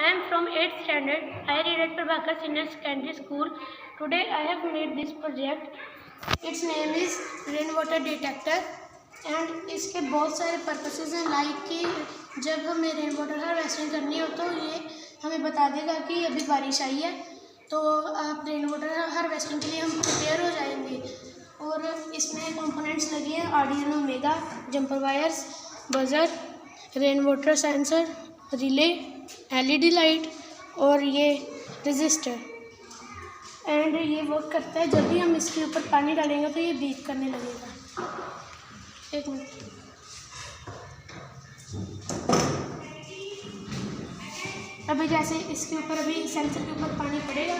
I am from 8th standard. I read at Prabhakar Senior Secondary School. Today I have made this project. Its name is rainwater detector and इसके बहुत सारे purposes हैं, like कि जब हमें rain water harvesting करनी हो तो ये हमें बता देगा कि अभी बारिश आई है, तो आप रेन वाटर हार्वेस्टिंग के लिए हम प्रिपेयर हो जाएंगे। और इसमें कंपोनेंट्स लगे हैं Arduino mega, jumper wires, buzzer, rain water sensor, relay, LED light और ये रजिस्टर। एंड ये वर्क करता है, जब भी हम इसके ऊपर पानी डालेंगे तो ये बीप करने लगेगा। एक मिनट, अभी जैसे इसके ऊपर अभी सेंसर के ऊपर पानी पड़ेगा